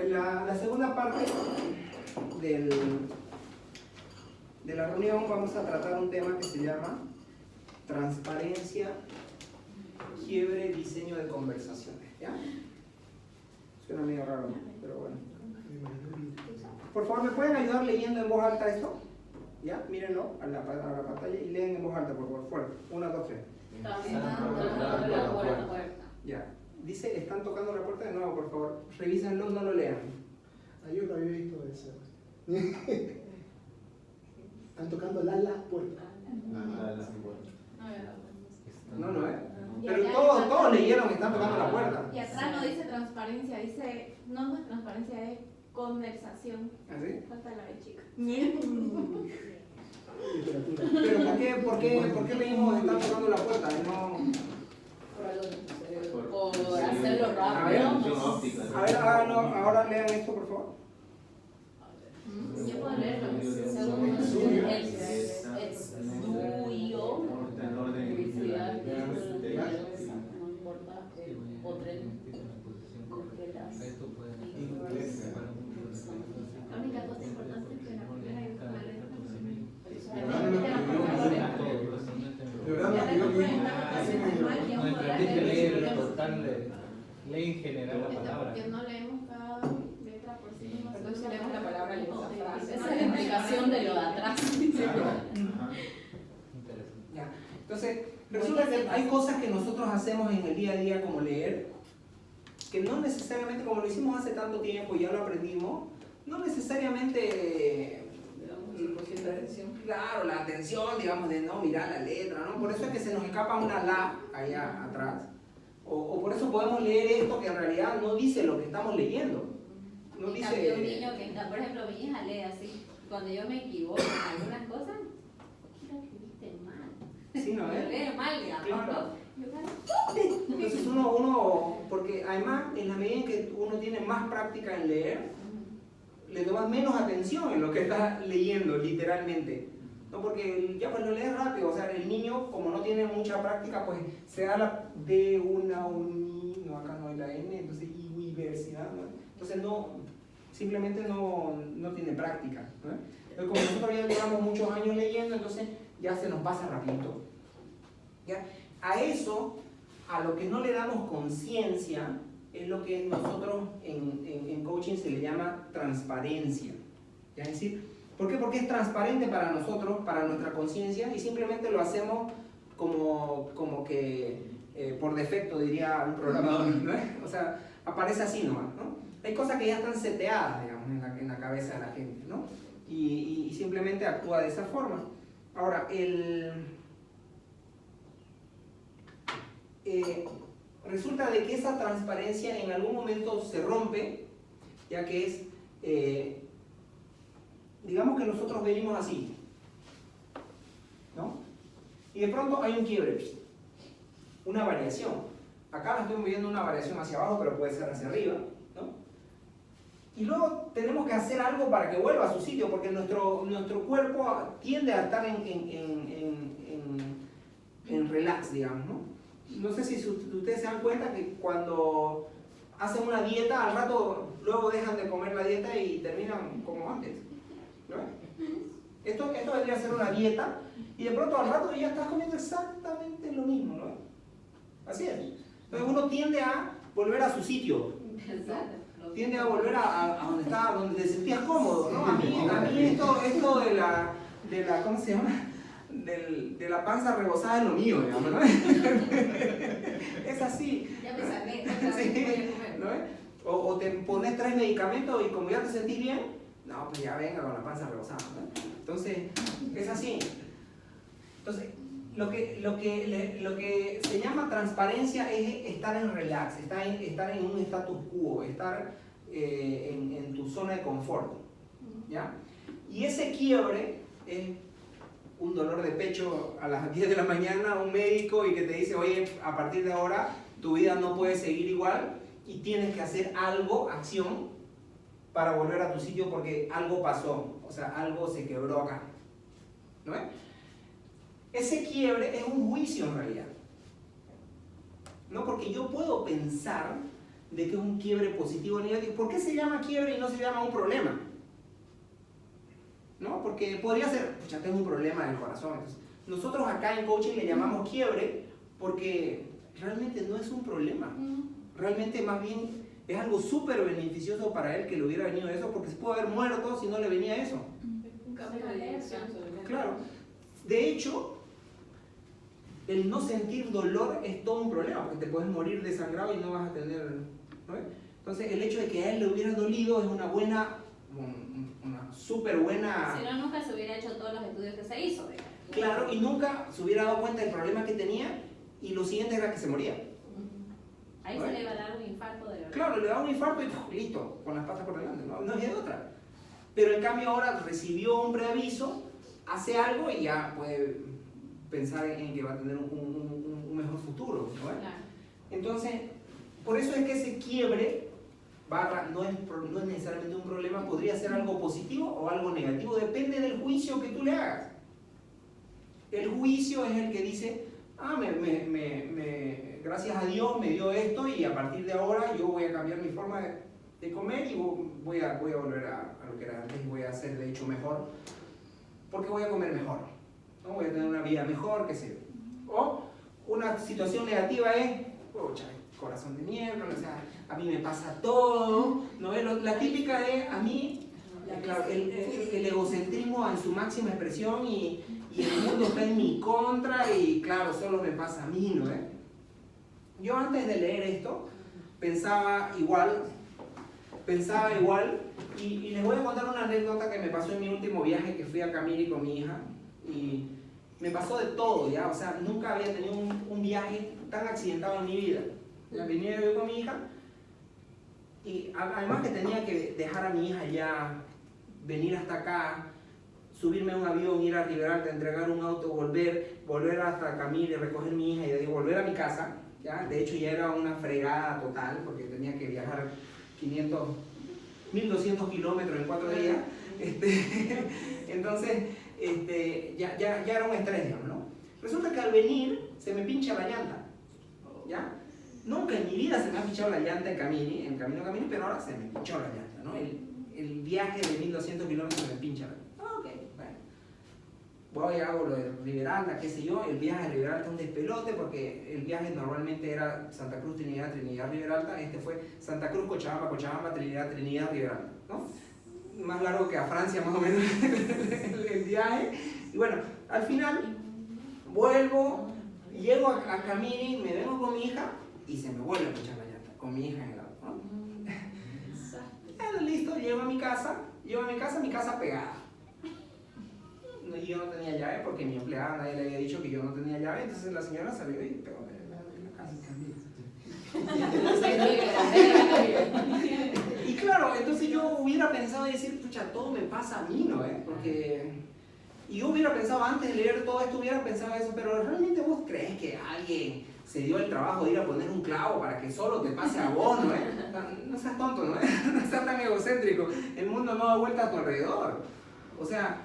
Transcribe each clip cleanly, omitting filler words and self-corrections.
en la segunda parte de la reunión vamos a tratar un tema que se llama transparencia, quiebre, diseño de conversaciones. ¿Ya? Suena medio raro, pero bueno. Por favor, ¿me pueden ayudar leyendo en voz alta esto? ¿Ya? Mírenlo a la pantalla y leen en voz alta, por favor. Fuerte. 1, 2, 3. Ya. Dice, están tocando la puerta de nuevo, por favor. Revísenlo, no lo lean. Yo lo había visto eso. Están tocando la puerta. No, pero todos leyeron que están tocando la puerta. Y atrás no dice transparencia, dice, no es transparencia, es conversación. ¿Así? Falta la B chica. Pero ¿por qué leímos que están tocando la puerta? No... Por hacerlo A ver, rápido. ahora lean esto, por favor. Yo puedo leerlo. Según el estudio, publicidad, no importa el poder, porque las La única cosa importante es que la primera y última letra. Ley en general la palabra. Porque no leemos cada letra por sí misma. entonces leemos la palabra y esa frase. Esa Esa es la explicación de lo de atrás. Ya. Entonces, resulta que hay cosas que nosotros hacemos en el día a día, como leer, que no necesariamente, como lo hicimos hace tanto tiempo y ya lo aprendimos, no necesariamente... Claro, la atención, digamos, de no mirar la letra, ¿no? Por eso es que se nos escapa una la allá atrás. O por eso podemos leer esto que en realidad no dice lo que estamos leyendo. No En cambio, un dice... niño que, por ejemplo, mi hija lee así. Cuando yo me equivoco en algunas cosas, ¿por qué lo escribiste mal? Sí, ¿no? Lee mal, digamos, Claro. ¿no? Entonces uno, porque además en la medida en que uno tiene más práctica en leer, le tomas menos atención en lo que estás leyendo, literalmente. ¿No? Porque ya pues lo lees rápido, o sea, el niño como no tiene mucha práctica, pues se da la D, una, uni, no, acá no hay la N, entonces universidad, ¿no? Entonces simplemente no tiene práctica, ¿no? Entonces como nosotros ya llevamos muchos años leyendo, entonces ya se nos pasa rapidito. ¿Ya? A eso, a lo que no le damos conciencia, es lo que nosotros en coaching se le llama transparencia. ¿Ya? Es decir, ¿por qué? Porque es transparente para nosotros, para nuestra conciencia, y simplemente lo hacemos como que por defecto, diría un programador, ¿no? O sea, aparece así nomás, ¿no? Hay cosas que ya están seteadas, digamos, en la cabeza de la gente, ¿no? Y simplemente actúa de esa forma. Ahora, resulta de que esa transparencia en algún momento se rompe, ya que es, digamos que nosotros venimos así, ¿no? Y de pronto hay un quiebre, una variación. Acá la estoy viendo una variación hacia abajo, pero puede ser hacia arriba, ¿no? Y luego tenemos que hacer algo para que vuelva a su sitio, porque nuestro cuerpo tiende a estar en relax, digamos, ¿no? No sé si ustedes se dan cuenta que cuando hacen una dieta, al rato luego dejan de comer la dieta y terminan como antes, ¿no? Esto vendría a ser una dieta y de pronto al rato ya estás comiendo exactamente lo mismo, ¿no? Así es. Entonces uno tiende a volver a su sitio, ¿no? Tiende a volver a donde estaba, donde te sentías cómodo, ¿no? A mí esto de la ¿cómo se llama? De la panza rebosada es lo mío, digamos, ¿no? Es así. Ya me saqué, Sí, ¿no? O te pones 3 medicamentos y como ya te sentís bien, no, pues ya venga con la panza rebosada, ¿no? Entonces, es así. Entonces, lo que se llama transparencia es estar en relax, estar en un status quo, estar en tu zona de confort, ¿ya? Y ese quiebre es un dolor de pecho a las 10 de la mañana, un médico y que te dice, oye, a partir de ahora tu vida no puede seguir igual y tienes que hacer algo, acción, para volver a tu sitio porque algo pasó, o sea, algo se quebró acá, ¿no? Ese quiebre es un juicio en realidad, ¿no? Porque yo puedo pensar de que es un quiebre positivo o negativo. ¿Por qué se llama quiebre y no se llama un problema? ¿No? Porque podría ser, ya tengo un problema del corazón. Entonces, nosotros acá en coaching le llamamos quiebre porque realmente no es un problema. Realmente más bien es algo súper beneficioso para él que le hubiera venido eso, porque se puede haber muerto si no le venía eso. Un cambio de dirección. Claro. De hecho, el no sentir dolor es todo un problema, porque te puedes morir desangrado y no vas a tener... ¿no? Entonces, el hecho de que a él le hubiera dolido es una súper buena... Si no, nunca se hubiera hecho todos los estudios que se hizo. Claro, y nunca se hubiera dado cuenta del problema que tenía, y lo siguiente era que se moría. Ahí se le va a dar un infarto de verdad. Claro, le da un infarto y listo, con las patas por delante, no hay de otra. Pero en cambio ahora recibió un preaviso, hace algo y ya puede pensar en que va a tener un mejor futuro, ¿no? Claro. Entonces, por eso es que ese quiebre no es necesariamente un problema, podría ser algo positivo o algo negativo, depende del juicio que tú le hagas. El juicio es el que dice, gracias a Dios me dio esto y a partir de ahora yo voy a cambiar mi forma de comer y voy a volver a lo que era antes y voy a hacer de hecho mejor, porque voy a comer mejor, ¿no? Voy a tener una vida mejor, qué sé yo. O una situación negativa es, corazón de mierda, o sea, a mí me pasa todo, ¿no? La típica de, a mí, claro, el egocentrismo en su máxima expresión y el mundo está en mi contra y claro, solo me pasa a mí, ¿no? Yo antes de leer esto pensaba igual y les voy a contar una anécdota que me pasó en mi último viaje que fui a Camiri con mi hija y me pasó de todo, ya, o sea, nunca había tenido un viaje tan accidentado en mi vida. Ya venía yo con mi hija y además que tenía que dejar a mi hija ya, venir hasta acá, subirme a un avión, ir a Riberalta, entregar un auto, volver hasta Camiri, recoger a mi hija y de ahí volver a mi casa. ¿Ya? De hecho ya era una fregada total porque tenía que viajar 1200 kilómetros en 4 días. Entonces ya era un estrés, ¿no? Resulta que al venir se me pincha la llanta, ¿ya? Nunca en mi vida se me ha pinchado la llanta en camino a Camiri, pero ahora se me pinchó la llanta, ¿no? El viaje de 1200 kilómetros se me pincha la llanta. Voy y hago lo de Riberalta, qué sé yo, el viaje a Riberalta es un despelote porque el viaje normalmente era Santa Cruz, Trinidad, Riberalta, este fue Santa Cruz, Cochabamba, Trinidad, Riberalta, ¿no? Más largo que a Francia más o menos el viaje, y bueno, al final vuelvo, llego a Camiri, me vengo con mi hija y se me vuelve a pinchar la llanta, con mi hija en el auto, ¿no? Listo, llego a mi casa, mi casa pegada. Y yo no tenía llave porque mi empleada nadie le había dicho que yo no tenía llave, entonces la señora salió y pegó en la casa. Y claro, entonces yo hubiera pensado y decir, pucha, todo me pasa a mí, ¿no? Y yo hubiera pensado antes de leer todo esto, hubiera pensado eso, pero ¿realmente vos crees que alguien se dio el trabajo de ir a poner un clavo para que solo te pase a vos, ¿no? No seas tonto, ¿no? No seas tan egocéntrico, el mundo no da vuelta a tu alrededor. O sea,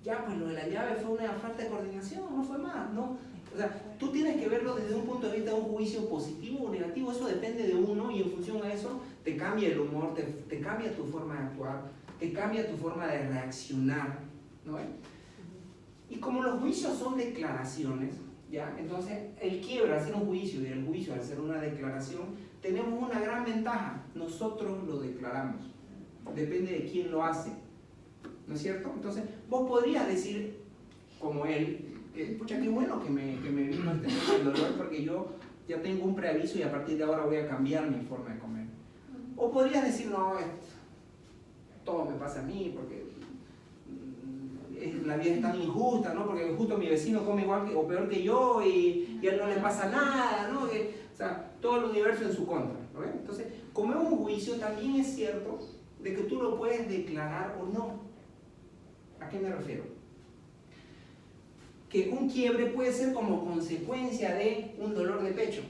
ya pues lo de la llave fue una falta de coordinación, no fue más, ¿no? O sea, tú tienes que verlo desde un punto de vista de un juicio positivo o negativo, eso depende de uno y en función a eso te cambia el humor, te cambia tu forma de actuar, te cambia tu forma de reaccionar, ¿no? Y como los juicios son declaraciones, ¿ya? Entonces el quiebre al ser un juicio y el juicio al ser una declaración, tenemos una gran ventaja, nosotros lo declaramos, depende de quién lo hace. ¿No es cierto? Entonces, vos podrías decir, como él, pucha, qué bueno que me vino el dolor porque yo ya tengo un preaviso y a partir de ahora voy a cambiar mi forma de comer. O podrías decir, no, todo me pasa a mí porque la vida es tan injusta, ¿no? Porque justo mi vecino come igual o peor que yo y a él no le pasa nada, ¿no? O sea, todo el universo en su contra, ¿no? Entonces, como es un juicio, también es cierto de que tú lo puedes declarar o no. ¿A qué me refiero? Que un quiebre puede ser como consecuencia de un dolor de pecho,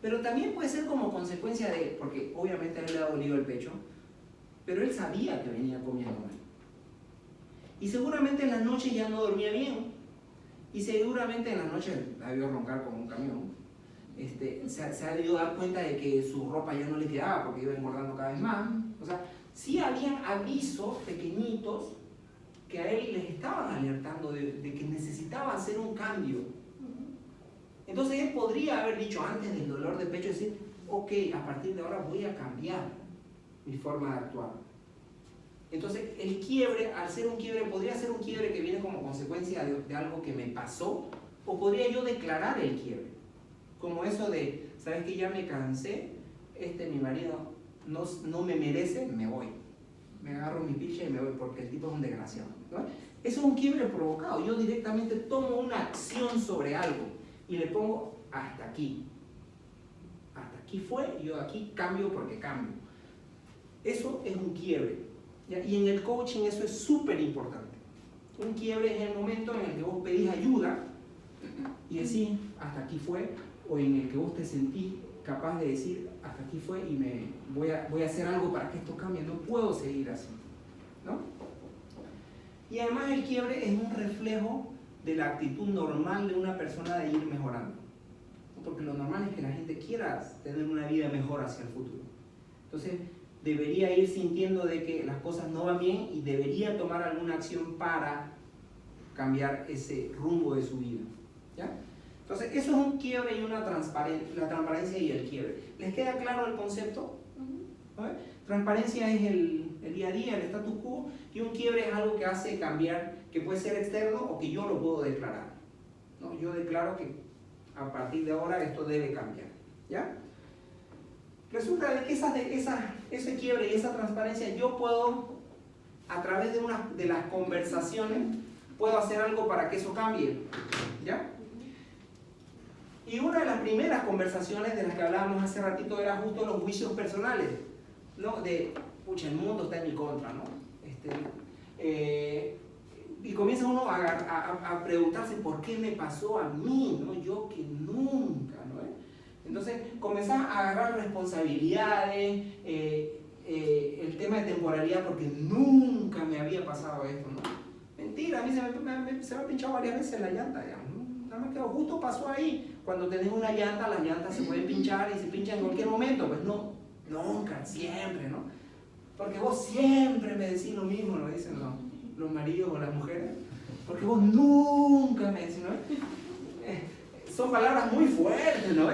pero también puede ser como consecuencia de, porque obviamente a él le ha dolido el pecho, pero él sabía que venía comiendo mal. Y seguramente en la noche ya no dormía bien, y seguramente en la noche la vio roncar como un camión, se ha debido dar cuenta de que su ropa ya no le quedaba porque iba engordando cada vez más. O sea, sí habían avisos pequeñitos que a él les estaban alertando de que necesitaba hacer un cambio. Entonces él podría haber dicho antes del dolor de pecho, decir, ok, a partir de ahora voy a cambiar mi forma de actuar. Entonces el quiebre, al ser un quiebre, podría ser un quiebre que viene como consecuencia de algo que me pasó, o podría yo declarar el quiebre. Como eso de, ¿sabes qué? Ya me cansé, mi marido no me merece, me voy. Me agarro mi picha y me voy porque el tipo es un desgraciado, ¿no? Eso es un quiebre provocado. Yo directamente tomo una acción sobre algo y le pongo hasta aquí. Hasta aquí fue, yo aquí cambio porque cambio. Eso es un quiebre, ¿ya? Y en el coaching eso es súper importante. Un quiebre es el momento en el que vos pedís ayuda y decís hasta aquí fue, o en el que vos te sentís capaz de decir hasta aquí fue y voy a hacer algo para que esto cambie, no puedo seguir así, ¿no? Y además el quiebre es un reflejo de la actitud normal de una persona de ir mejorando, porque lo normal es que la gente quiera tener una vida mejor hacia el futuro. Entonces debería ir sintiendo de que las cosas no van bien y debería tomar alguna acción para cambiar ese rumbo de su vida, ¿ya? Entonces, eso es un quiebre y una transparencia, la transparencia y el quiebre. ¿Les queda claro el concepto? ¿Vale? Transparencia es el día a día, el status quo, y un quiebre es algo que hace cambiar, que puede ser externo o que yo lo puedo declarar, ¿no? Yo declaro que a partir de ahora esto debe cambiar, ¿ya? Resulta de que ese quiebre y esa transparencia yo puedo, a través de las conversaciones, puedo hacer algo para que eso cambie, ¿ya? Y una de las primeras conversaciones de las que hablábamos hace ratito era justo los juicios personales, ¿no? De, pucha, el mundo está en mi contra, ¿no? Y comienza uno a preguntarse por qué me pasó a mí, ¿no? Yo que nunca, ¿no? Entonces comenzás a agarrar responsabilidades, el tema de temporalidad, porque nunca me había pasado esto, ¿no? Mentira, a mí se me ha pinchado varias veces la llanta, ya, ¿no? Nada más que justo pasó ahí. Cuando tenés una llanta, las llantas se pueden pinchar y se pinchan en cualquier momento. Pues no, nunca, siempre, ¿no? Porque vos siempre me decís lo mismo, lo dicen los maridos o las mujeres. Porque vos nunca me decís, ¿no? Son palabras muy fuertes, ¿no?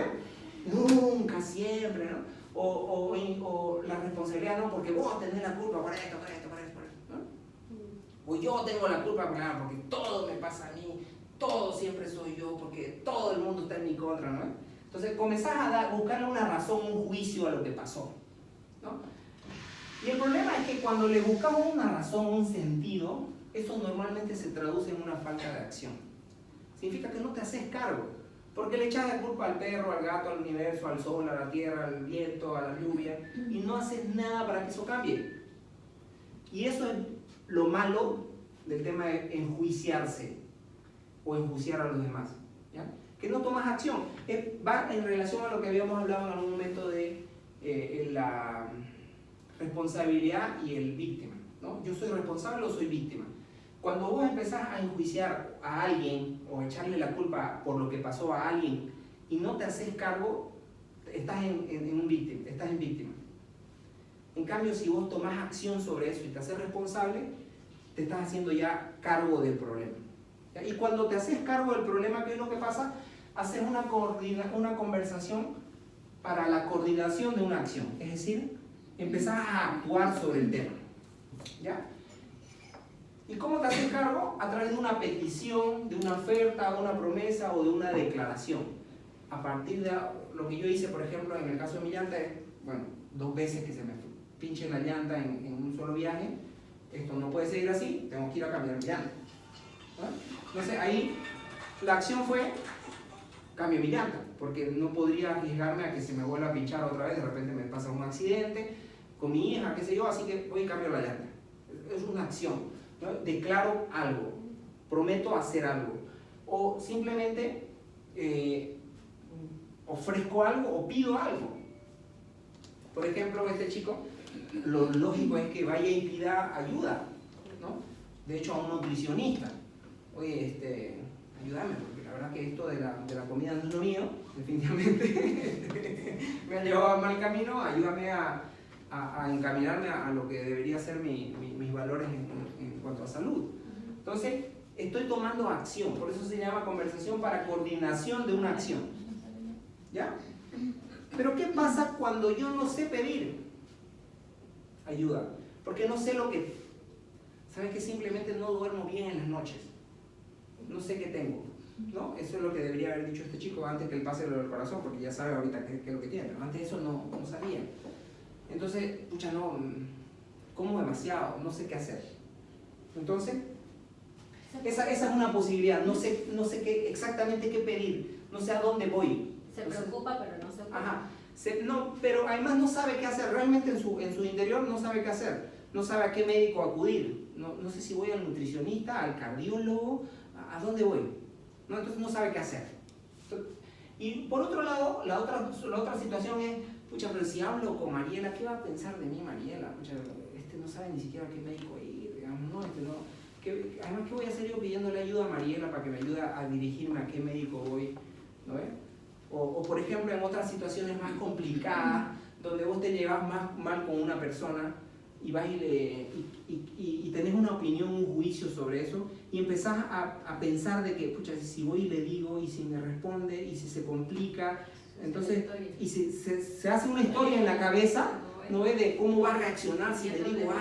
Nunca, siempre, ¿no? O la responsabilidad, ¿no? Porque vos tenés la culpa por esto, ¿no? O yo tengo la culpa porque todo me pasa a mí. Todo siempre soy yo, porque todo el mundo está en mi contra, ¿no? Entonces comenzás a buscarle una razón, un juicio a lo que pasó, ¿no? Y el problema es que cuando le buscamos una razón, un sentido, eso normalmente se traduce en una falta de acción. Significa que no te haces cargo, porque le echas la culpa al perro, al gato, al universo, al sol, a la tierra, al viento, a la lluvia, y no haces nada para que eso cambie. Y eso es lo malo del tema de enjuiciarse o enjuiciar a los demás, ¿ya? Que no tomas acción. Va en relación a lo que habíamos hablado en algún momento de la responsabilidad y el víctima, ¿no? Yo soy responsable o soy víctima. Cuando vos empezás a enjuiciar a alguien o echarle la culpa por lo que pasó a alguien y no te haces cargo, estás en víctima. En cambio, si vos tomás acción sobre eso y te haces responsable, te estás haciendo ya cargo del problema. Y cuando te haces cargo del problema, ¿qué es lo que pasa? Haces una conversación para la coordinación de una acción. Es decir, empezás a actuar sobre el tema, ¿ya? ¿Y cómo te haces cargo? A través de una petición, de una oferta, de una promesa o de una declaración. A partir de lo que yo hice, por ejemplo, en el caso de mi llanta, es, bueno, 2 veces que se me pinche la llanta en un solo viaje. Esto no puede seguir así, tengo que ir a cambiar mi llanta, ¿no? Entonces ahí la acción fue, cambio mi llanta, porque no podría arriesgarme a que se me vuelva a pinchar otra vez, de repente me pasa un accidente con mi hija, qué sé yo, así que voy y cambio la llanta. Es una acción, ¿no? Declaro algo, prometo hacer algo, o simplemente ofrezco algo o pido algo. Por ejemplo, este chico, lo lógico es que vaya y pida ayuda, ¿no? De hecho, a un nutricionista. Oye, ayúdame, porque la verdad que esto de la comida no es lo mío, definitivamente. Me ha llevado a mal camino, ayúdame a encaminarme a lo que debería ser mis valores en cuanto a salud. Entonces, estoy tomando acción, por eso se llama conversación para coordinación de una acción. ¿Ya? Pero ¿qué pasa cuando yo no sé pedir ayuda? Porque no sé lo que... ¿Sabes que simplemente no duermo bien en las noches? No sé qué tengo, ¿no? Eso es lo que debería haber dicho este chico antes que él pase lo del corazón, porque ya sabe ahorita qué es lo que tiene, pero antes de eso no sabía. Entonces, pucha, no, como demasiado, no sé qué hacer. Entonces, esa es una posibilidad, no sé exactamente qué pedir, no sé a dónde voy. Se preocupa, pero no se ocupa. Ajá, no, pero además no sabe qué hacer, realmente en su interior no sabe qué hacer, no sabe a qué médico acudir, no sé si voy al nutricionista, al cardiólogo, ¿a dónde voy? ¿No? Entonces no sabe qué hacer. Y por otro lado, la otra situación es, pucha, pero si hablo con Mariela, ¿qué va a pensar de mí Mariela? Pucha, no sabe ni siquiera a qué médico ir, digamos, ¿no? Además, ¿qué voy a hacer yo pidiéndole ayuda a Mariela para que me ayude a dirigirme a qué médico voy? ¿No ves? O por ejemplo, en otras situaciones más complicadas, donde vos te llevas más mal con una persona y vas y tenés una opinión, un juicio sobre eso, y empezás a pensar de que, pucha, si voy y le digo, y si me responde, y si se complica, entonces, y si se hace una historia en la cabeza, ¿no ves? De cómo va a reaccionar si le digo,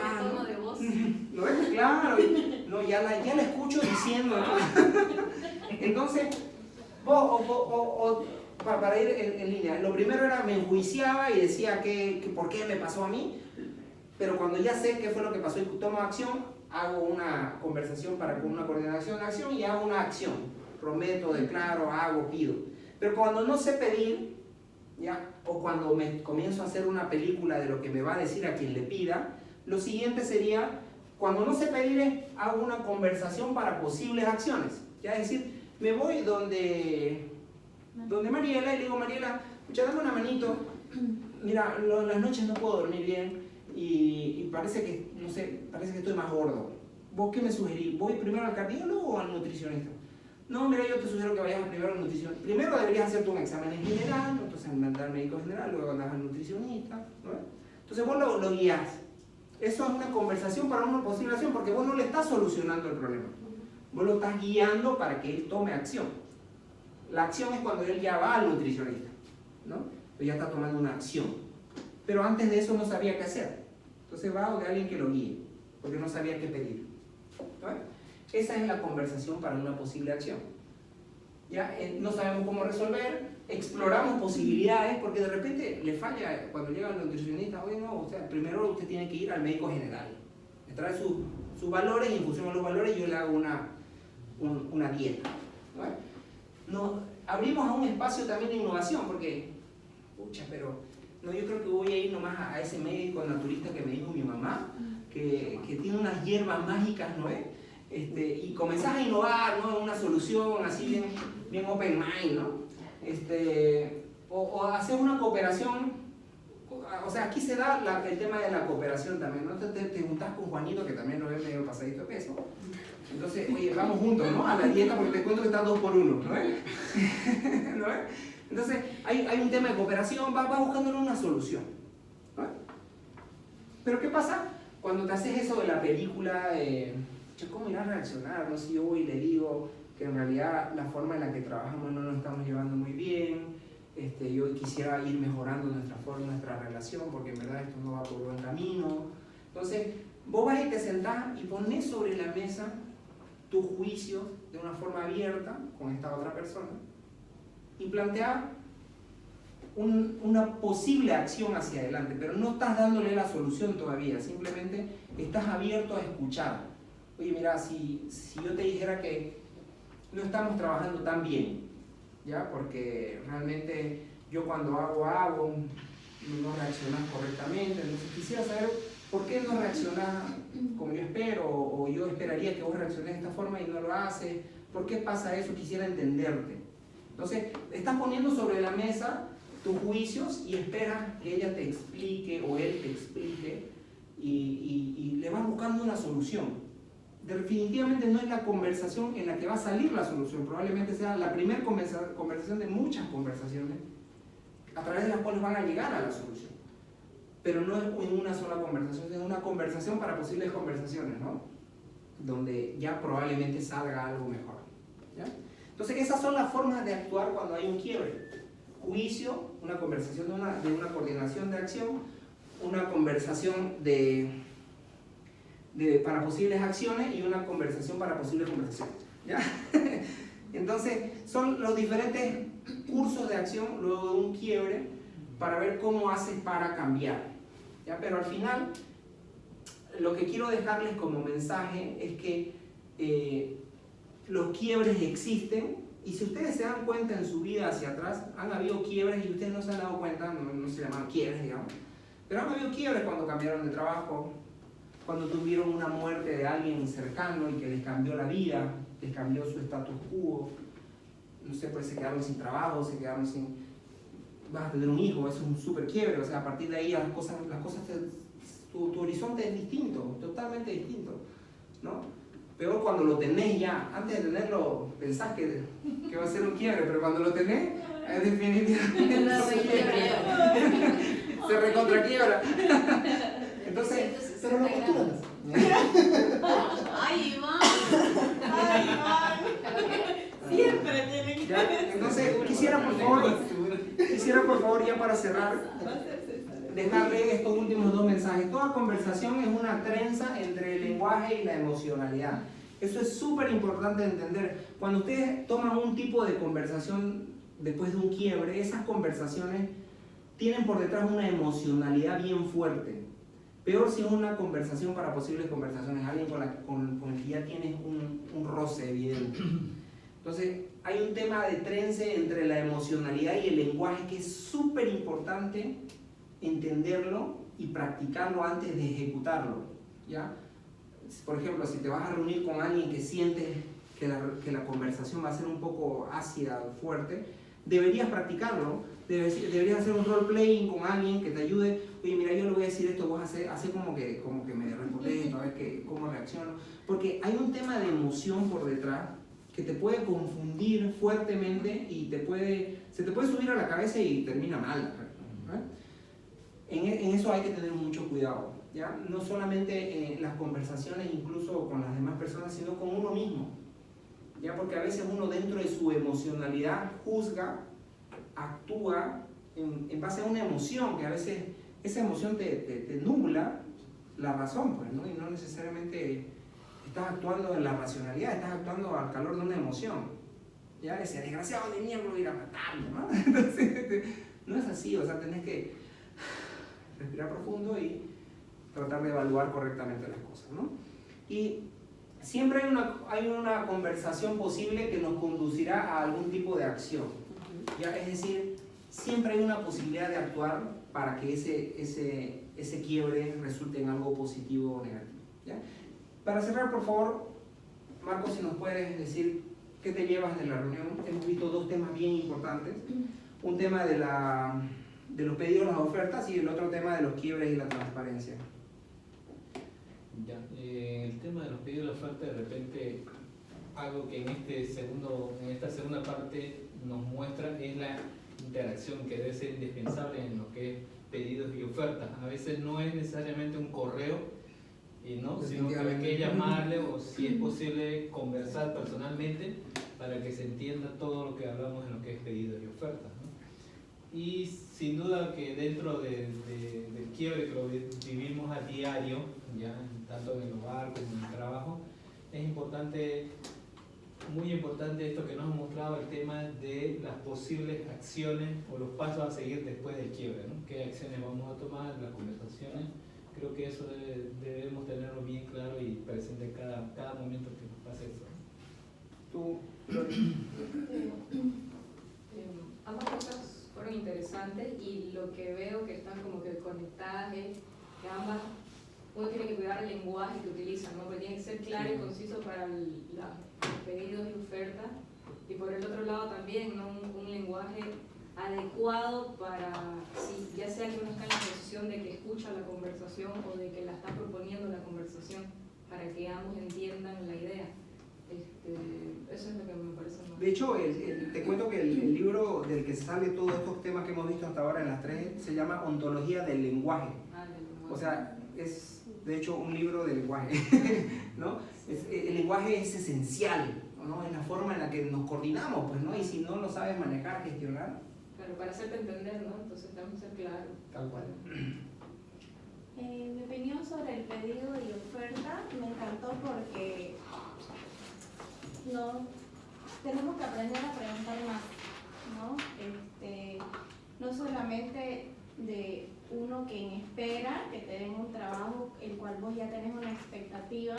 ¿no ves? Claro, no, ya la escucho diciendo, ¿no? Entonces, para ir en línea, lo primero era me enjuiciaba y decía que por qué me pasó a mí, pero cuando ya sé qué fue lo que pasó y tomo acción, hago una conversación con una coordinación de acción y hago una acción, prometo, declaro, hago, pido. Pero cuando no sé pedir, ¿ya? O cuando me comienzo a hacer una película de lo que me va a decir a quien le pida, lo siguiente sería, cuando no sé pedir, hago una conversación para posibles acciones. ¿Ya? Es decir, me voy donde Mariela y le digo, Mariela, escucha, dame una manito, mira, las noches no puedo dormir bien y parece que, no sé, parece que estoy más gordo. ¿Vos qué me sugerís? ¿Voy primero al cardiólogo o al nutricionista? No, mira, yo te sugiero que vayas primero al nutricionista. Primero deberías hacerte un examen en general, entonces andar al médico general, luego andar al nutricionista, ¿no? Entonces vos lo guías. Eso es una conversación para una posible acción, porque vos no le estás solucionando el problema. Vos lo estás guiando para que él tome acción. La acción es cuando él ya va al nutricionista, ¿no? Él ya está tomando una acción. Pero antes de eso no sabía qué hacer. Entonces va donde alguien que lo guíe, porque no sabía qué pedir. ¿No? Esa es la conversación para una posible acción. ¿Ya? No sabemos cómo resolver, exploramos posibilidades, porque de repente le falla cuando llega el nutricionista, oye, no, o sea, primero usted tiene que ir al médico general, le trae sus valores y en función a los valores yo le hago una dieta. ¿No? Abrimos a un espacio también de innovación, porque, pucha, pero no, yo creo que voy a ir nomás a ese médico naturista que me dijo mi mamá, que tiene unas hierbas mágicas, ¿no es? Y comenzás a innovar, ¿no? Una solución así bien open mind, ¿no? O hacer una cooperación, o sea, aquí se da el tema de la cooperación también, ¿no? Te juntás con Juanito, que también lo ve medio pasadito de peso, entonces, oye, vamos juntos, ¿no? A la dieta, porque te cuento que está 2 por 1, ¿no? ¿No? Entonces, hay un tema de cooperación, vas buscándole una solución, ¿no? Pero ¿qué pasa cuando te haces eso de la película? ¿Cómo irá a reaccionar? ¿No? Si yo voy y le digo que en realidad la forma en la que trabajamos no nos estamos llevando muy bien, yo quisiera ir mejorando nuestra relación, porque en verdad esto no va por buen camino. Entonces, vos vas y te sentás y pones sobre la mesa tus juicios de una forma abierta con esta otra persona y planteas una posible acción hacia adelante, pero no estás dándole la solución todavía, simplemente estás abierto a escuchar. Oye, mira, si yo te dijera que no estamos trabajando tan bien, ¿ya? Porque realmente yo cuando hago, no reaccionas correctamente, entonces quisiera saber por qué no reaccionas como yo espero, o yo esperaría que vos reacciones de esta forma y no lo haces, ¿por qué pasa eso? Quisiera entenderte. Entonces, estás poniendo sobre la mesa tus juicios y esperas que ella te explique o él te explique y le vas buscando una solución. definitivamente no es la conversación en la que va a salir la solución, probablemente sea la primera conversación de muchas conversaciones a través de las cuales van a llegar a la solución. Pero no es en una sola conversación, es una conversación para posibles conversaciones, ¿no? Donde ya probablemente salga algo mejor, ¿ya? Entonces esas son las formas de actuar cuando hay un quiebre. Juicio, una conversación de una coordinación de acción, una conversación para posibles acciones y una conversación para posibles conversaciones, ¿ya? Entonces son los diferentes cursos de acción luego de un quiebre para ver cómo haces para cambiar, ¿ya? Pero al final lo que quiero dejarles como mensaje es que los quiebres existen, y si ustedes se dan cuenta en su vida hacia atrás, han habido quiebres y ustedes no se han dado cuenta, no se llaman quiebres, digamos, pero han habido quiebres cuando cambiaron de trabajo, cuando tuvieron una muerte de alguien cercano y que les cambió la vida, les cambió su status quo, no sé, pues se quedaron sin trabajo, se quedaron sin... vas a tener un hijo, eso es un súper quiebre, o sea, a partir de ahí las cosas tu horizonte es distinto, totalmente distinto, ¿no? Peor cuando lo tenés ya, antes de tenerlo pensás que va a ser un quiebre, pero cuando lo tenés, es definitivamente se recontraquiebra. Entonces, Pero no postulas. ¡Ay, Iván! ¡Ay, Iván! Siempre tiene que... entonces quisiera por favor ya para cerrar, dejarle estos últimos dos mensajes. Toda conversación es una trenza entre el lenguaje y la emocionalidad. Eso es súper importante de entender. Cuando ustedes toman un tipo de conversación después de un quiebre, esas conversaciones tienen por detrás una emocionalidad bien fuerte. Peor si es una conversación para posibles conversaciones, alguien con el que ya tienes un roce evidente. Entonces, hay un tema de trence entre la emocionalidad y el lenguaje que es súper importante entenderlo y practicarlo antes de ejecutarlo, ¿ya? Por ejemplo, si te vas a reunir con alguien que sientes que la conversación va a ser un poco ácida o fuerte, deberías practicarlo, deberías hacer un role-playing con alguien que te ayude. Oye, mira, yo le voy a decir esto, vos hace como que me respondes esto, a ver cómo reacciono. Porque hay un tema de emoción por detrás que te puede confundir fuertemente y se te puede subir a la cabeza y termina mal, ¿eh? En eso hay que tener mucho cuidado, ¿ya? No solamente en las conversaciones, incluso con las demás personas, sino con uno mismo, ¿ya? Porque a veces uno dentro de su emocionalidad juzga, actúa en base a una emoción, que a veces esa emoción te nubla la razón, pues, ¿no? Y no necesariamente estás actuando en la racionalidad, estás actuando al calor de una emoción, ¿ya? Ese desgraciado de mierda lo irá a matarlo, ¿no? Entonces, no es así, o sea, tenés que respirar profundo y tratar de evaluar correctamente las cosas, ¿no? Y siempre hay una conversación posible que nos conducirá a algún tipo de acción, ¿ya? Es decir, siempre hay una posibilidad de actuar para que ese quiebre resulte en algo positivo o negativo, ¿ya? Para cerrar, por favor, Marcos, si nos puedes decir qué te llevas de la reunión. Hemos visto dos temas bien importantes, un tema de los pedidos, las ofertas, y el otro tema de los quiebres y la transparencia. Ya, el tema de los pedidos y la oferta, de repente, algo que en esta segunda parte nos muestra es la interacción que debe ser indispensable en lo que es pedidos y ofertas. A veces no es necesariamente un correo, ¿no? Sino que hay que llamarle, o si es posible conversar personalmente para que se entienda todo lo que hablamos en lo que es pedidos y ofertas, ¿no? Y sin duda que dentro del quiebre que lo vivimos a diario, ya tanto en el hogar como en el trabajo, es importante, muy importante esto que nos ha mostrado, el tema de las posibles acciones o los pasos a seguir después del quiebre, ¿no? ¿Qué acciones vamos a tomar en las conversaciones? Creo que eso debemos tenerlo bien claro y presente cada momento que nos pase eso. Tú, ambas cosas fueron interesantes y lo que veo que están como que conectadas es que ambas, uno tiene que cuidar el lenguaje que utilizan, ¿no? Porque tiene que ser claro y conciso para los pedidos y ofertas, y por el otro lado también, ¿no? un lenguaje adecuado para, si ya sea que uno está en la posición de que escucha la conversación o de que la está proponiendo la conversación, para que ambos entiendan la idea. Eso es lo que me parece más. De hecho, te cuento que el libro del que sale todos estos temas que hemos visto hasta ahora en las tres se llama Ontología del lenguaje. O sea, es de hecho un libro de lenguaje, ¿no? El lenguaje es esencial, ¿no? Es la forma en la que nos coordinamos, pues, ¿no? Y si no lo sabes manejar, gestionar. Claro, para hacerte entender, ¿no? Entonces tenemos que ser claros. Tal cual. Mi opinión sobre el pedido y oferta me encantó porque tenemos que aprender a preguntar más, ¿no? No solamente de uno quien espera que te den un trabajo el cual vos ya tenés una expectativa,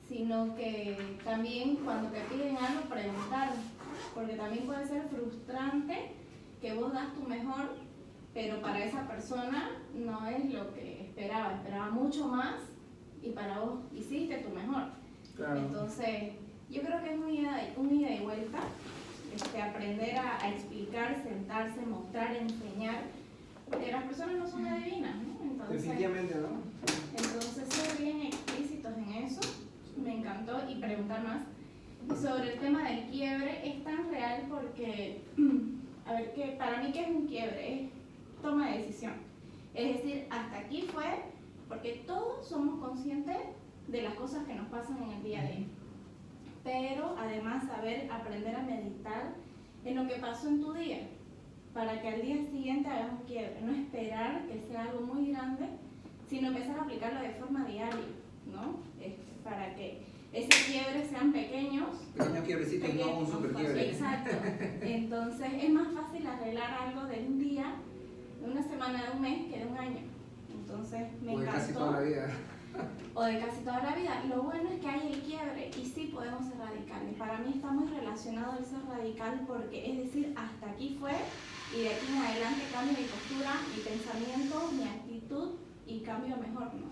sino que también cuando te piden algo preguntar, porque también puede ser frustrante que vos das tu mejor, pero para esa persona no es lo que esperaba mucho más y para vos hiciste tu mejor. Claro. Entonces, yo creo que es un ida y vuelta, aprender a explicar, sentarse, mostrar, enseñar, porque las personas no son adivinas, ¿no? Definitivamente, ¿no? Entonces, ser bien explícitos en eso, me encantó, y preguntar más. Y sobre el tema del quiebre, es tan real porque, a ver, que para mí, ¿qué es un quiebre? Es toma de decisión. Es decir, hasta aquí fue, porque todos somos conscientes de las cosas que nos pasan en el día a día. Pero además aprender a meditar en lo que pasó en tu día, para que al día siguiente hagas un quiebre, no esperar que sea algo muy grande, sino empezar a aplicarlo de forma diaria, ¿no? Para que esos quiebres sean pequeños. Pequeños quiebrecitos, no un super quiebre. Exacto. Entonces es más fácil arreglar algo de un día, de una semana, de un mes, que de un año. Entonces me O de encantó. casi toda la vida. O de casi toda la vida. Lo bueno es que hay el quiebre y sí podemos ser radicales. Para mí está muy relacionado el ser radical porque es decir, hasta aquí fue y de aquí en adelante cambio mi postura, mi pensamiento, mi actitud y cambio a mejor, ¿no?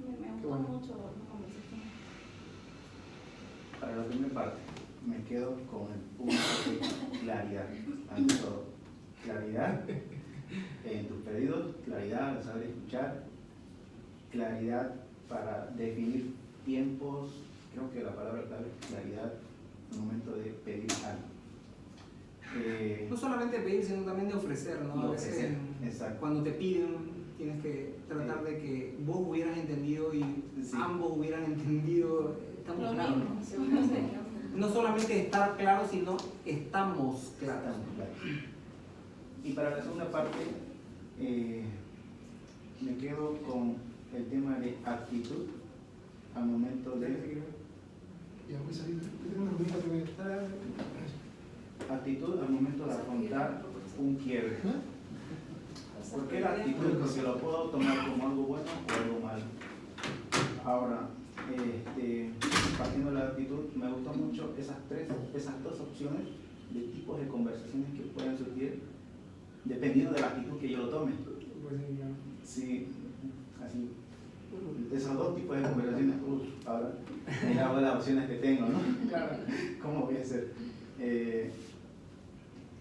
Me gustó bueno. mucho la conversación. Para la primera parte, me quedo con el punto de claridad. Ante todo, claridad en tus pedidos, claridad al saber escuchar, claridad para definir tiempos. Creo que la palabra clave es claridad al momento de pedir algo. No solamente pedir, sino también de ofrecer, ¿no? A veces, Ofrecer, exacto. cuando te piden, tienes que tratar de que vos hubieras entendido y Sí. ambos hubieran entendido. Estamos Lo claros, mismo. ¿no? Según los señores. No solamente estar claros, sino estamos claros. Estamos claros. Y para la segunda parte, me quedo con el tema de actitud al momento de Ya voy a salir. Tengo unos minutos que voy a estar. actitud al momento de afrontar un quiebre. ¿Por qué la actitud? Porque lo puedo tomar como algo bueno o algo malo. Ahora, partiendo de la actitud, me gustó mucho esas dos opciones de tipos de conversaciones que pueden surgir dependiendo de la actitud que yo lo tome. Sí, así. Esos dos tipos de conversaciones, ahora mira las opciones que tengo, ¿no? Claro. ¿Cómo voy a hacer?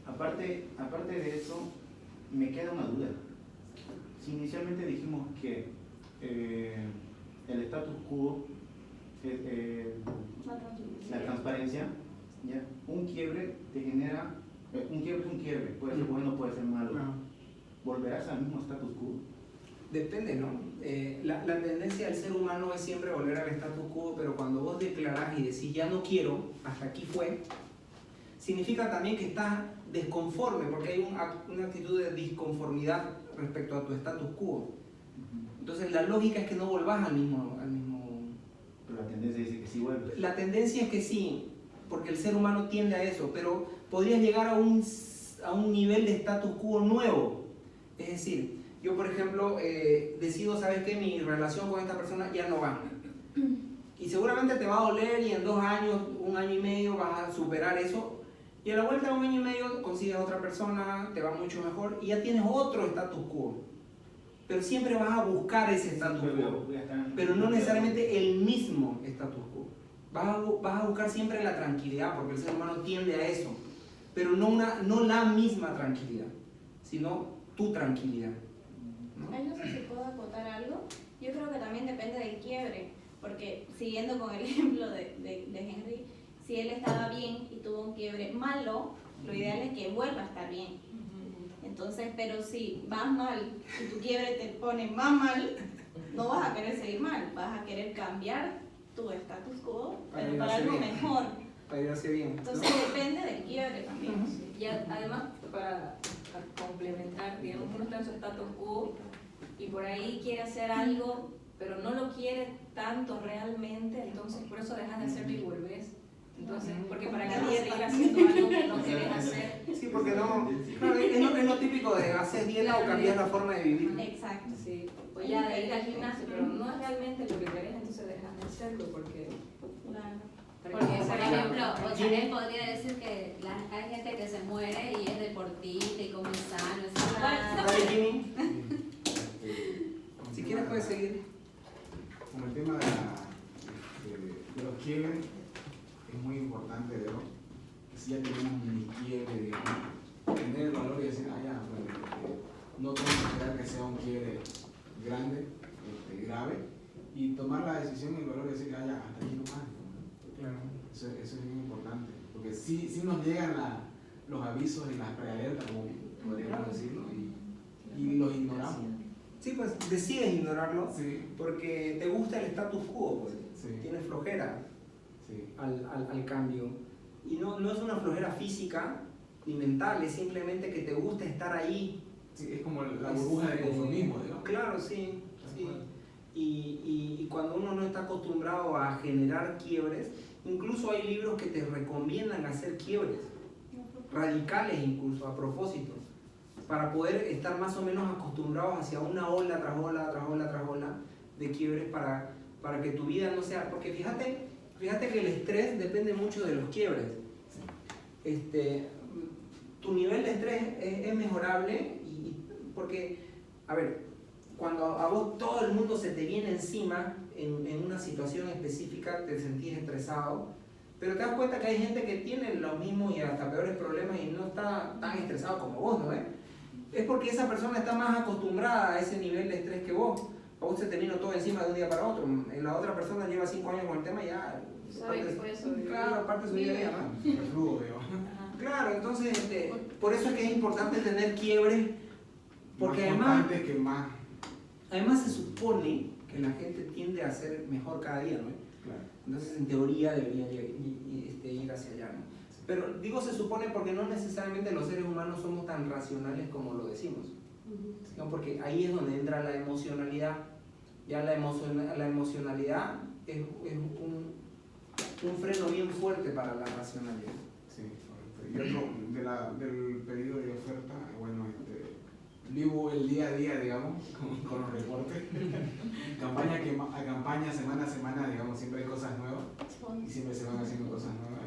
Aparte de eso, me queda una duda. Si inicialmente dijimos que el status quo, la transparencia, ¿ya? Un quiebre te genera, un quiebre es un quiebre, puede ser bueno, puede ser malo. ¿Volverás al mismo status quo? Depende, ¿no? La tendencia del ser humano es siempre volver al status quo, pero cuando vos declarás y decís ya no quiero, hasta aquí fue, significa también que estás desconforme, porque hay una actitud de disconformidad respecto a tu status quo. Entonces la lógica es que no volvás al mismo. Pero la tendencia dice que sí vuelves. La tendencia es que sí, porque el ser humano tiende a eso, pero podrías llegar a un nivel de status quo nuevo. Es decir, yo por ejemplo decido, ¿sabes qué? Mi relación con esta persona ya no va. Y seguramente te va a doler y en 2 años, 1 año y medio vas a superar eso. Y a la vuelta de 1 año y medio consigues a otra persona, te va mucho mejor y ya tienes otro status quo. Pero siempre vas a buscar ese status quo, pero no necesariamente el mismo status quo. Vas a buscar siempre la tranquilidad, porque el ser humano tiende a eso, pero no la misma tranquilidad, sino tu tranquilidad, ¿no? Ay, no sé si puedo acotar algo. Yo creo que también depende del quiebre, porque siguiendo con el ejemplo de Henry, si él estaba bien y tuvo un quiebre malo, lo ideal es que vuelva a estar bien. Entonces, pero si vas mal y tu quiebre te pone más mal, no vas a querer seguir mal, vas a querer cambiar tu status quo, pero para algo mejor. Para ir hacia bien. Entonces depende del quiebre también. Y además, para complementar, digamos, uno está en su status quo y por ahí quiere hacer algo, pero no lo quiere tanto realmente, entonces por eso dejas de hacerlo y volvés. Entonces, porque para qué vas a seguir haciendo algo que no querés hacer. Sí, porque no, claro, es lo típico de hacer dieta o cambiar la forma de vivir. Exacto. Sí, pues ya de ir al gimnasio, pero no es realmente lo que querés, entonces dejas de hacerlo porque... Claro. Porque, por ejemplo, Ochanel podría decir que hay gente que se muere y es deportista y come sano, Dale, Jimmy. Si quieres puedes seguir. Como el tema de los quiebres, es muy importante, ¿no? Que si ya tenemos un mini quiebre, digamos, tener el valor y decir, ya, bueno, no tengo que esperar que sea un quiebre grande, grave, y tomar la decisión y el valor de decir, ya, hasta aquí nomás. Claro. Eso es muy importante, porque sí nos llegan los avisos y las prealertas, como podríamos decirlo, y los ignoramos. Sí, pues decides ignorarlo Sí. porque te gusta el status quo, pues. Sí. Tienes flojera Sí. al cambio. Y no es una flojera física ni mental, es simplemente que te gusta estar ahí. Sí, es como la burbuja de conformismo, digamos. Claro, sí. Sí. Y cuando uno no está acostumbrado a generar quiebres, incluso hay libros que te recomiendan hacer quiebres, radicales incluso, a propósito, para poder estar más o menos acostumbrados hacia una ola tras ola, tras ola, tras ola de quiebres para que tu vida no sea... Porque fíjate que el estrés depende mucho de los quiebres. Tu nivel de estrés es mejorable porque, a ver, cuando a vos todo el mundo se te viene encima en una situación específica, te sentís estresado, pero te das cuenta que hay gente que tiene los mismos y hasta peores problemas y no está tan estresado como vos, ¿no? Es porque esa persona está más acostumbrada a ese nivel de estrés que vos. A vos se te vino todo encima de un día para otro. La otra persona lleva 5 años con el tema y ya... Sabe que puede sobrevivir. Claro, parte de su día a día, ¿no? El flujo, digamos. Claro, entonces por eso es que es importante tener quiebres, porque más constantes que más. Además se supone que la gente tiende a ser mejor cada día, ¿no? Claro. Entonces en teoría debería ir hacia allá, ¿no? Pero digo se supone porque no necesariamente los seres humanos somos tan racionales como lo decimos, ¿no? Porque ahí es donde entra la emocionalidad. Ya la emocionalidad es un freno bien fuerte para la racionalidad. Sí, correcto. Y otro del pedido y oferta, bueno, vivo el día a día, digamos, con los reportes. A campaña, semana a semana, digamos, siempre hay cosas nuevas y siempre se van haciendo cosas nuevas.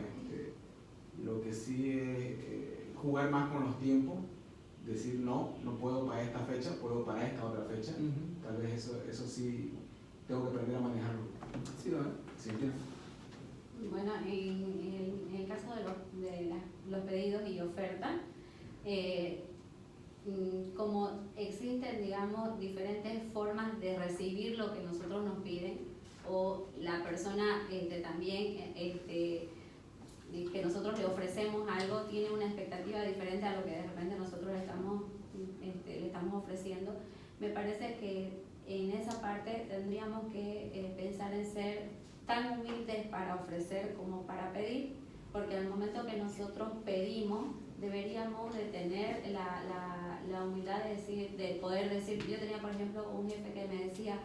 Lo que sí es jugar más con los tiempos, decir no puedo para esta fecha, puedo para esta otra fecha. Tal vez eso sí tengo que aprender a manejarlo. Sí, ¿no? Sí. Bueno, en el caso de los pedidos y ofertas, como existen, digamos, diferentes formas de recibir lo que nosotros nos piden, o la persona también que nosotros le ofrecemos algo tiene una expectativa diferente a lo que de repente nosotros le estamos ofreciendo, me parece que en esa parte tendríamos que pensar en ser tan humildes para ofrecer como para pedir, porque al momento que nosotros pedimos deberíamos de tener la humildad de poder decir. Yo tenía, por ejemplo, un jefe que me decía,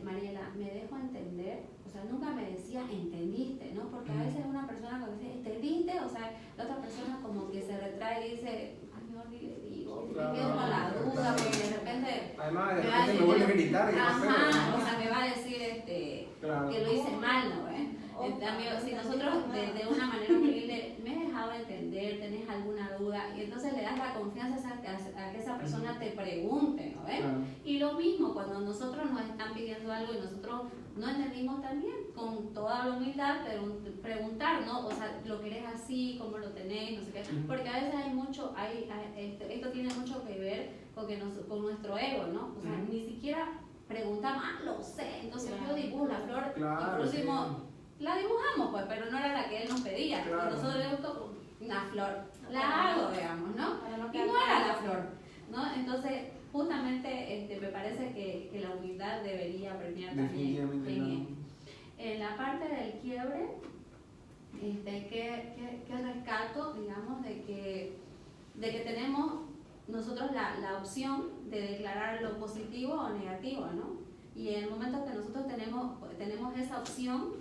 Mariela, ¿me dejo entender? O sea, nunca me decía, ¿entendiste? ¿No? Porque a veces una persona cuando dice, ¿entendiste? O sea, la otra persona como que se retrae y dice, ay, no, ni le digo, me quedo con la duda, porque de repente... Además, de repente me vuelve a gritar y no sé, ajá, o sea, me va a decir claro, que lo hice mal, ¿no? En cambio, si nosotros de una manera humilde me he dejado entender, tenés alguna duda, y entonces le das la confianza a que esa persona te pregunte, ¿no? claro. Y lo mismo cuando nosotros nos están pidiendo algo y nosotros no entendimos también, con toda la humildad, preguntar, ¿no? O sea, ¿lo querés así? ¿Cómo lo tenés? No sé qué. Porque a veces esto tiene mucho que ver con nuestro ego, ¿no? O sea, ni siquiera preguntamos, lo sé, entonces yo dibujo la flor Claro, y por último sí. la dibujamos, pues, pero no era la que él nos pedía. Claro. Y nosotros le gustó una flor, la hago, digamos, ¿no? Para no Y quedar no era mal. la flor, ¿no? Entonces, justamente me parece que la humildad debería premiar también Definitivamente en, no. en la parte del quiebre. Que rescato, digamos, de que tenemos nosotros la opción de declarar lo positivo o negativo, ¿no? Y en el momento que nosotros tenemos esa opción,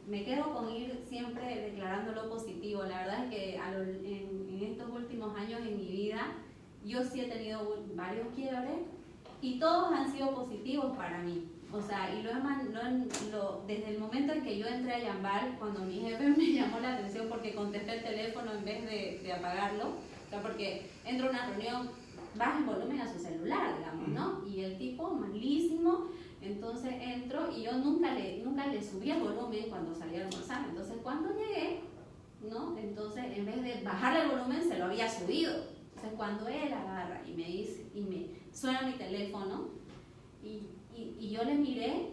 me quedo con ir siempre declarando lo positivo. La verdad es que en estos últimos años en mi vida, yo sí he tenido varios quiebres y todos han sido positivos para mí. O sea, y desde el momento en que yo entré a Yambal, cuando mi jefe me llamó la atención porque contesté el teléfono en vez de apagarlo, o sea, porque entro a una reunión, baja el volumen a su celular, digamos, ¿no? Y el tipo, malísimo, entonces entro y yo nunca le subí el volumen cuando salí a almorzar. Entonces, cuando llegué, ¿no? Entonces, en vez de bajarle el volumen, se lo había subido. Entonces, cuando él agarra y me dice, y me suena mi teléfono, y yo le miré,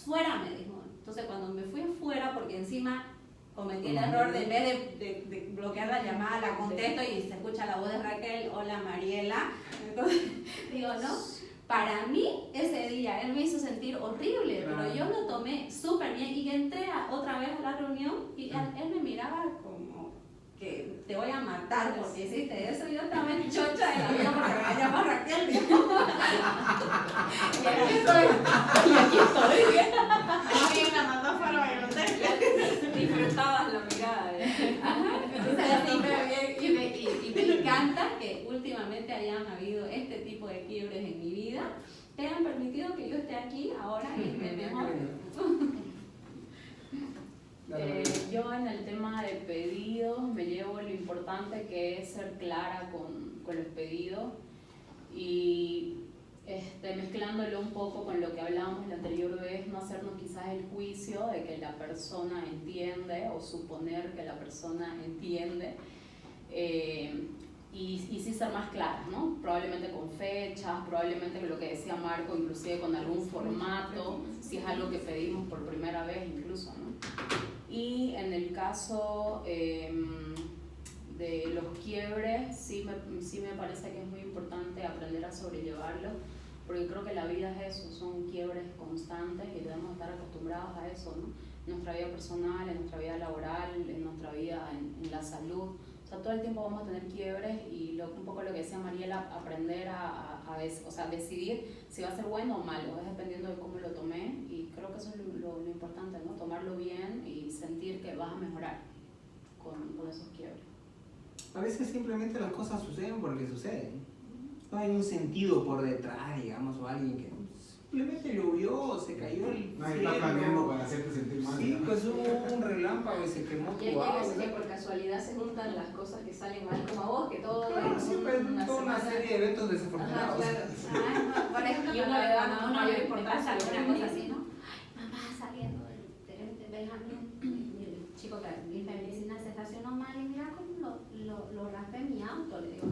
fuera, me dijo. Entonces cuando me fui afuera, porque encima cometí el error de en vez de bloquear la llamada, la contesto y se escucha la voz de Raquel, hola Mariela. Entonces digo, no, para mí ese día él me hizo sentir horrible, pero yo lo tomé súper bien y entré otra vez a la reunión y él me miraba como que te voy a matar porque hiciste eso. Y yo estaba en chocha de la vida porque me llama Raquel, digamos. Y aquí estoy. Alguien la mandó fuera de hotel. Disfrutabas la mirada. Ajá. Entonces así y me encanta que últimamente hayan habido este tipo de quiebres en mi vida que han permitido que yo esté aquí ahora y esté mejor. Yo en el tema de pedidos me llevo lo importante que es ser clara con los pedidos y mezclándolo un poco con lo que hablábamos la anterior vez, no hacernos quizás el juicio de que la persona entiende o suponer que la persona entiende y sí ser más claras, ¿no? Probablemente con fechas, probablemente con lo que decía Marco, inclusive con algún formato, si es algo que pedimos por primera vez incluso, ¿no? Y en el caso de los quiebres, sí me parece que es muy importante aprender a sobrellevarlos, porque creo que la vida es eso, son quiebres constantes y debemos estar acostumbrados a eso, ¿no? En nuestra vida personal, en nuestra vida laboral, en nuestra vida en la salud. O sea, todo el tiempo vamos a tener quiebres y un poco lo que decía Mariela, aprender o sea, decidir si va a ser bueno o malo, es dependiendo de cómo lo tomé, y creo que eso es lo importante, ¿no? Tomarlo bien y sentir que vas a mejorar con esos quiebres. A veces simplemente las cosas suceden porque suceden. No hay un sentido por detrás, digamos, o alguien que simplemente llovió, se cayó el Nadie cielo. está planeando para hacerte sentir mal. Sí, ¿no? pues hubo un relámpago y se quemó Y hay tu veces que auto. por casualidad se juntan las cosas que salen mal como a vos, que todo Claro, en siempre hay toda una semana- serie de eventos Ajá, desafortunados. claro. Por ejemplo, Y uno le da cuando uno mayor me importancia pasa a lo alguna que cosa viene. así, ¿no? Ay, mamá, saliendo del Benjamín, el chico que limpia mi piscina se estacionó mal y mira cómo lo raspé mi auto, le digo.